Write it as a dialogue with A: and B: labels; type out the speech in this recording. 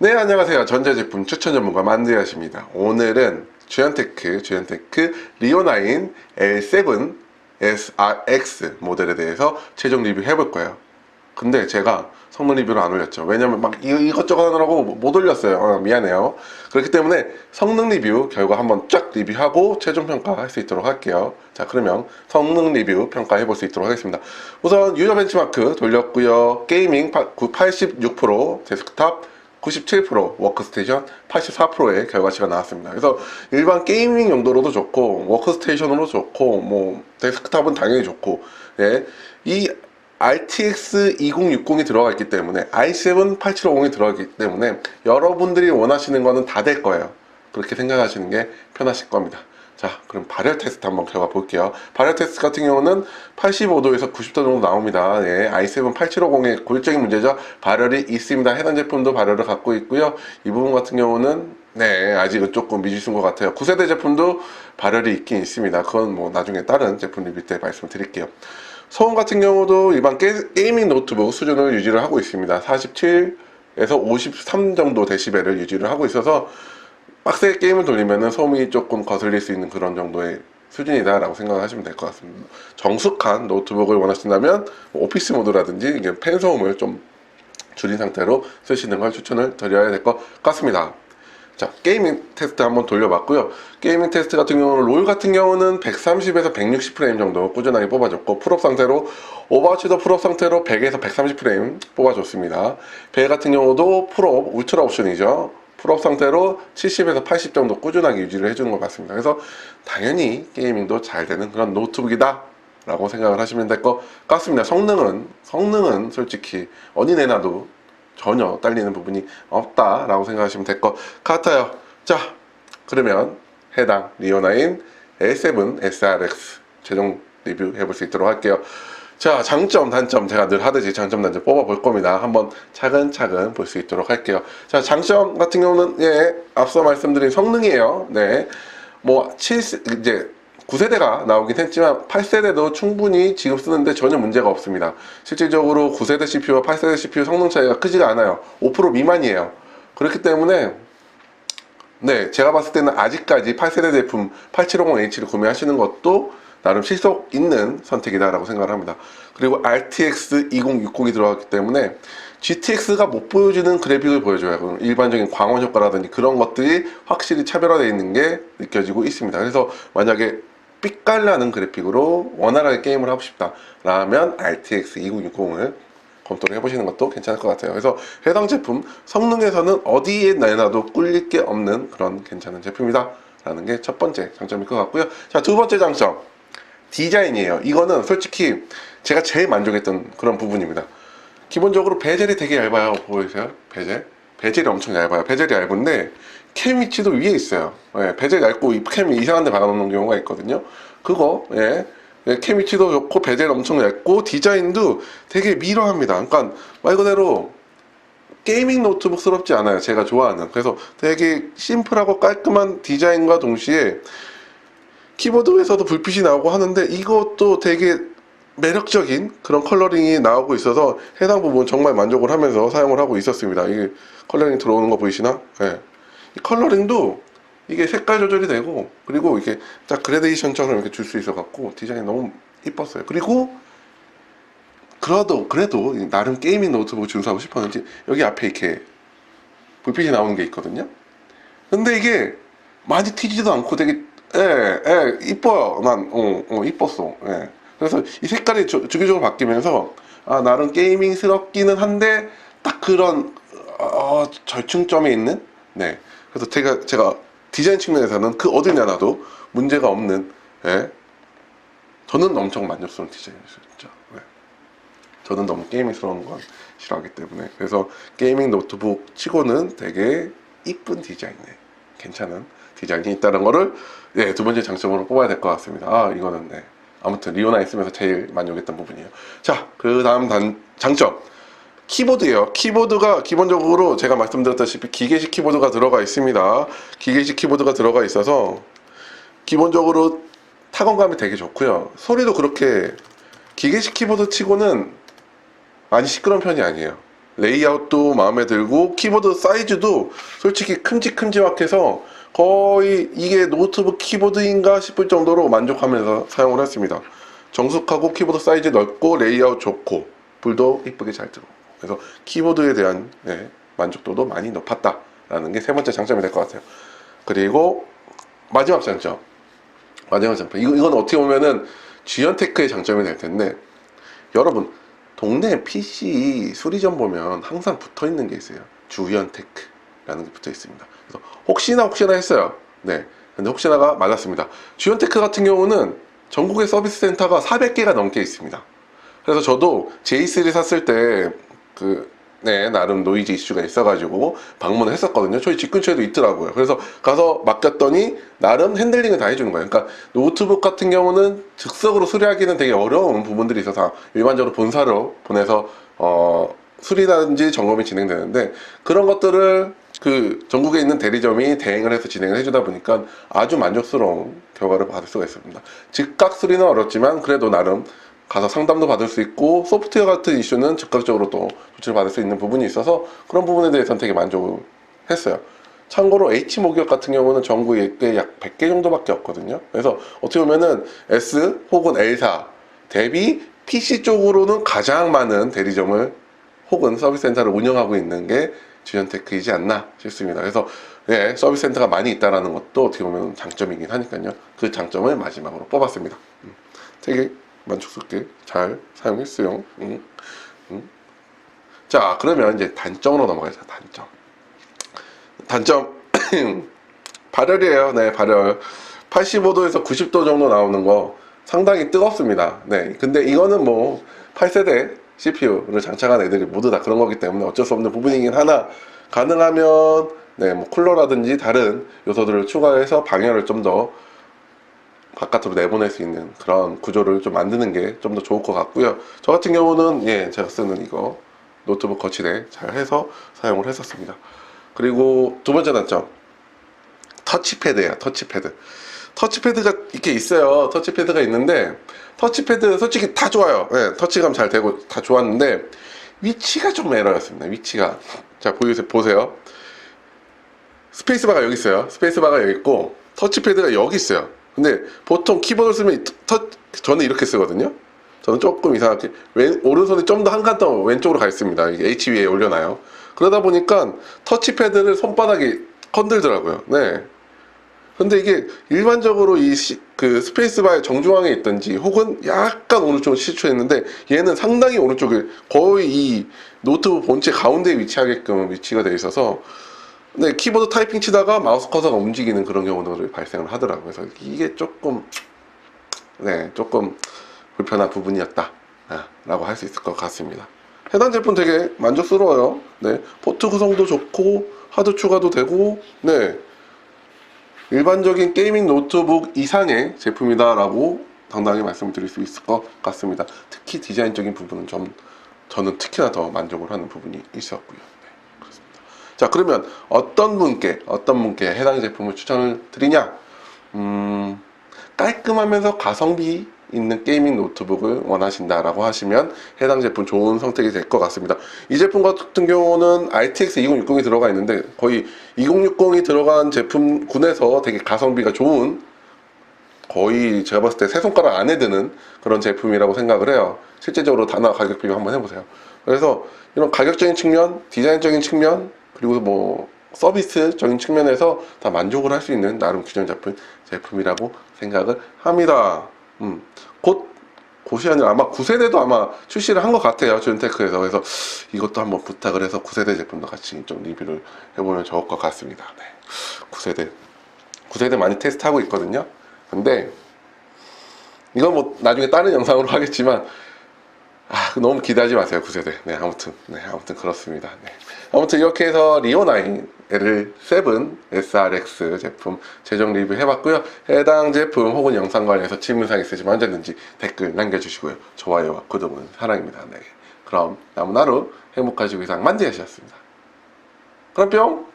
A: 네, 안녕하세요. 전자제품 추천 전문가 만두야십니다. 오늘은 주연테크 리오9 L7 SRX 모델에 대해서 최종 리뷰 해볼 거예요. 근데 제가 성능 리뷰를 안 올렸죠. 왜냐면 막 이것저것 하느라고 못 올렸어요. 미안해요. 그렇기 때문에 성능 리뷰 결과 한번 쫙 리뷰하고 최종 평가할 수 있도록 할게요. 자, 그러면 성능 리뷰 평가해 볼 수 있도록 하겠습니다. 우선 유저 벤치마크 돌렸고요. 게이밍 86% 데스크탑 97% 워크스테이션 84%의 결과치가 나왔습니다. 그래서 일반 게이밍 용도로도 좋고 워크스테이션으로 좋고 뭐 데스크탑은 당연히 좋고, 예, 이 RTX 2060이 들어가 있기 때문에 i7 8750이 들어가기 때문에 여러분들이 원하시는 거는 다 될 거예요. 그렇게 생각하시는 게 편하실 겁니다. 자, 그럼 발열 테스트 한번 결과 볼게요. 발열 테스트 같은 경우는 85도에서 90도 정도 나옵니다. 예, i7 8750의 고질적인 문제죠. 발열이 있습니다. 해당 제품도 발열을 갖고 있고요. 이 부분 같은 경우는 네, 아직은 조금 미지수인 것 같아요. 9세대 제품도 발열이 있긴 있습니다. 그건 뭐 나중에 다른 제품 리뷰 때 말씀드릴게요. 소음 같은 경우도 일반 게이밍 노트북 수준을 유지를 하고 있습니다. 47에서 53 정도 데시벨을 유지를 하고 있어서 빡세게 게임을 돌리면 소음이 조금 거슬릴 수 있는 그런 정도의 수준이다 라고 생각하시면 될 것 같습니다. 정숙한 노트북을 원하신다면 오피스 모드라든지 이게 팬 소음을 좀 줄인 상태로 쓰시는 걸 추천을 드려야 될 것 같습니다. 자, 게이밍 테스트 한번 돌려봤고요. 게이밍 테스트 같은 경우는 롤 같은 경우는 130에서 160 프레임 정도 꾸준하게 뽑아줬고, 풀업 상태로 오버워치도 풀업 상태로 100에서 130 프레임 뽑아줬습니다. 배 같은 경우도 풀업 울트라 옵션이죠. 풀업 상태로 70에서 80 정도 꾸준하게 유지를 해주는 것 같습니다. 그래서 당연히 게이밍도 잘 되는 그런 노트북이다 라고 생각을 하시면 될 것 같습니다. 성능은 솔직히 어디 내놔도 전혀 딸리는 부분이 없다라고 생각하시면 될 것 같아요. 자, 그러면 해당 리오9 L7 SRX 최종 리뷰 해볼 수 있도록 할게요. 자, 장점, 단점 제가 늘 하듯이 장점, 단점 뽑아볼 겁니다. 한번 차근차근 볼 수 있도록 할게요. 자, 장점 같은 경우는 예, 앞서 말씀드린 성능이에요. 네, 뭐 이제 9세대가 나오긴 했지만 8세대도 충분히 지금 쓰는데 전혀 문제가 없습니다. 실질적으로 9세대 CPU와 8세대 CPU 성능 차이가 크지가 않아요. 5% 미만이에요. 그렇기 때문에 네, 제가 봤을 때는 아직까지 8세대 제품 8750H를 구매하시는 것도 나름 실속 있는 선택이다라고 생각을 합니다. 그리고 RTX 2060이 들어갔기 때문에 GTX가 못 보여주는 그래픽을 보여줘요. 일반적인 광원 효과라든지 그런 것들이 확실히 차별화되어 있는 게 느껴지고 있습니다. 그래서 만약에 삐깔나는 그래픽으로 원활하게 게임을 하고 싶다 라면 RTX 2060을 검토를 해보시는 것도 괜찮을 것 같아요. 그래서 해당 제품 성능에서는 어디에 내놔도 꿀릴 게 없는 그런 괜찮은 제품이다 라는 게 첫 번째 장점일 것 같고요. 자, 두 번째 장점, 디자인이에요. 이거는 솔직히 제가 제일 만족했던 그런 부분입니다. 기본적으로 베젤이 되게 얇아요. 보이세요? 베젤이 엄청 얇아요. 베젤이 얇은데 캠 위치도 위에 있어요. 예, 베젤 얇고 이 캠이 이상한 데 박아놓는 경우가 있거든요. 그거, 예, 예, 캠 위치도 좋고 베젤 엄청 얇고 디자인도 되게 미러합니다. 그러니까 말 그대로 게이밍 노트북스럽지 않아요. 제가 좋아하는. 그래서 되게 심플하고 깔끔한 디자인과 동시에 키보드에서도 불빛이 나오고 하는데 이것도 되게 매력적인 그런 컬러링이 나오고 있어서 해당 부분 정말 만족을 하면서 사용을 하고 있었습니다. 이게 컬러링 들어오는 거 보이시나? 네. 이 컬러링도 이게 색깔 조절이 되고, 그리고 이게 딱 그레데이션처럼 이렇게 줄 수 있어 갖고 디자인이 너무 이뻤어요. 그리고 그래도 나름 게이밍 노트북 준수하고 싶었는지 여기 앞에 이렇게 불빛이 나오는 게 있거든요. 근데 이게 많이 튀지도 않고 되게 이뻐요. 이뻤어. 예. 그래서 이 색깔이 주기적으로 바뀌면서 아, 나름 게이밍스럽기는 한데 딱 그런 절충점에 있는, 네. 그래서 제가 디자인 측면에서는 그 어디 내놔도 문제가 없는, 예. 저는 엄청 만족스러운 디자인이었어요, 진짜. 네. 저는 너무 게이밍스러운 건 싫어하기 때문에. 그래서 게이밍 노트북 치고는 되게 이쁜 디자인에 괜찮은 디자인이 있다는 거를, 네, 두 번째 장점으로 뽑아야 될 것 같습니다. 아, 이거는, 네. 아무튼 리오나 쓰면서 제일 만족했던 부분이에요. 자, 그 다음 장점, 키보드예요. 키보드가 기본적으로 제가 말씀드렸다시피 기계식 키보드가 들어가 있습니다. 기계식 키보드가 들어가 있어서 기본적으로 타건감이 되게 좋고요. 소리도 그렇게 기계식 키보드 치고는 많이 시끄러운 편이 아니에요. 레이아웃도 마음에 들고 키보드 사이즈도 솔직히 큼직큼직해서 거의 이게 노트북 키보드인가 싶을 정도로 만족하면서 사용을 했습니다. 정숙하고 키보드 사이즈 넓고 레이아웃 좋고 불도 이쁘게 잘 들어오고, 그래서 키보드에 대한 만족도도 많이 높았다라는 게 세 번째 장점이 될 것 같아요. 그리고 마지막 장점, 이건 어떻게 보면은 지연테크의 장점이 될 텐데, 여러분 동네 PC 수리점 보면 항상 붙어 있는 게 있어요. 주연테크라는 게 붙어 있습니다. 그래서 혹시나 했어요. 네, 근데 혹시나가 맞았습니다. 주연테크 같은 경우는 전국의 서비스 센터가 400개가 넘게 있습니다. 그래서 저도 J3 샀을 때 나름 노이즈 이슈가 있어가지고 방문을 했었거든요. 저희 집 근처에도 있더라고요. 그래서 가서 맡겼더니 나름 핸들링을 다 해주는 거예요. 그러니까 노트북 같은 경우는 즉석으로 수리하기는 되게 어려운 부분들이 있어서 일반적으로 본사로 보내서 수리라든지 점검이 진행되는데, 그런 것들을 전국에 있는 대리점이 대행을 해서 진행을 해주다 보니까 아주 만족스러운 결과를 받을 수가 있습니다. 즉각 수리는 어렵지만 그래도 나름 가서 상담도 받을 수 있고, 소프트웨어 같은 이슈는 즉각적으로 또 조치를 받을 수 있는 부분이 있어서 그런 부분에 대해서는 되게 만족을 했어요. 참고로 H목욕 같은 경우는 전국에 약 100개 정도밖에 없거든요. 그래서 어떻게 보면은 S 혹은 L사 대비 PC 쪽으로는 가장 많은 대리점을 혹은 서비스 센터를 운영하고 있는 게 주연테크이지 않나 싶습니다. 그래서 서비스 센터가 많이 있다는 것도 어떻게 보면 장점이긴 하니까요. 그 장점을 마지막으로 뽑았습니다. 되게 만족스럽게 잘 사용했어요. 자, 그러면 이제 단점으로 넘어가자. 단점 발열이에요. 네, 발열 85도에서 90도 정도 나오는 거 상당히 뜨겁습니다. 네, 근데 이거는 뭐 8세대 CPU를 장착한 애들이 모두 다 그런 거기 때문에 어쩔 수 없는 부분이긴 하나, 가능하면 뭐 쿨러라든지 다른 요소들을 추가해서 방열을 좀 더 바깥으로 내보낼 수 있는 그런 구조를 좀 만드는 게 좀 더 좋을 것 같고요. 저 같은 경우는 제가 쓰는 이거 노트북 거치대 잘 해서 사용을 했었습니다. 그리고 두 번째 단점, 터치패드예요. 터치패드가 이렇게 있어요. 터치패드가 있는데, 터치패드 솔직히 다 좋아요. 터치감 잘 되고 다 좋았는데 위치가 좀 에러였습니다. 위치가, 자 보세요. 스페이스바가 여기 있어요. 스페이스바가 여기 있고 터치패드가 여기 있어요. 근데 보통 키보드를 쓰면 저는 이렇게 쓰거든요. 저는 조금 이상하게 오른손이 좀 더 한 칸 더 왼쪽으로 가 있습니다. 이게 H 위에 올려놔요. 그러다 보니까 터치패드를 손바닥에 건들더라고요. 네. 근데 이게 일반적으로 스페이스바의 정중앙에 있든지 혹은 약간 오른쪽으로 치우쳐있는데, 얘는 상당히 오른쪽에 거의 이 노트북 본체 가운데에 위치하게끔 위치가 되어 있어서 키보드 타이핑 치다가 마우스 커서가 움직이는 그런 경우들이 발생을 하더라고요. 그래서 이게 조금 불편한 부분이었다 라고 할 수 있을 것 같습니다. 해당 제품 되게 만족스러워요. 포트 구성도 좋고 하드 추가도 되고 일반적인 게이밍 노트북 이상의 제품이다 라고 당당히 말씀드릴 수 있을 것 같습니다. 특히 디자인적인 부분은 저는 특히나 더 만족을 하는 부분이 있었고요. 그렇습니다. 자, 그러면 어떤 분께 해당 제품을 추천을 드리냐? 깔끔하면서 가성비 있는 게이밍 노트북을 원하신다라고 하시면 해당 제품 좋은 선택이 될 것 같습니다. 이 제품 같은 경우는 RTX 2060이 들어가 있는데, 거의 2060이 들어간 제품군에서 되게 가성비가 좋은, 거의 제가 봤을 때 세 손가락 안에 드는 그런 제품이라고 생각을 해요. 실제적으로 단화 가격 비교 한번 해보세요. 그래서 이런 가격적인 측면, 디자인적인 측면, 그리고 뭐 서비스적인 측면에서 다 만족을 할 수 있는 나름 균형 잡힌 제품이라고 생각을 합니다. 곧이 아니라 아마 9세대도 아마 출시를 한 것 같아요. 주연테크에서. 그래서 이것도 한번 부탁을 해서 9세대 제품도 같이 좀 리뷰를 해보면 좋을 것 같습니다. 9세대 많이 테스트하고 있거든요. 근데 이건 뭐 나중에 다른 영상으로 하겠지만 너무 기대하지 마세요. 9세대. 아무튼 그렇습니다. 아무튼 이렇게 해서 리오9 L7 SRX 제품 최종 리뷰 해봤고요. 해당 제품 혹은 영상 관련해서 질문사항 있으시면 언제든지 댓글 남겨주시고요. 좋아요와 구독은 사랑입니다. 그럼 남은 하루 행복하시고 이상 만지하셨습니다. 그럼 뿅!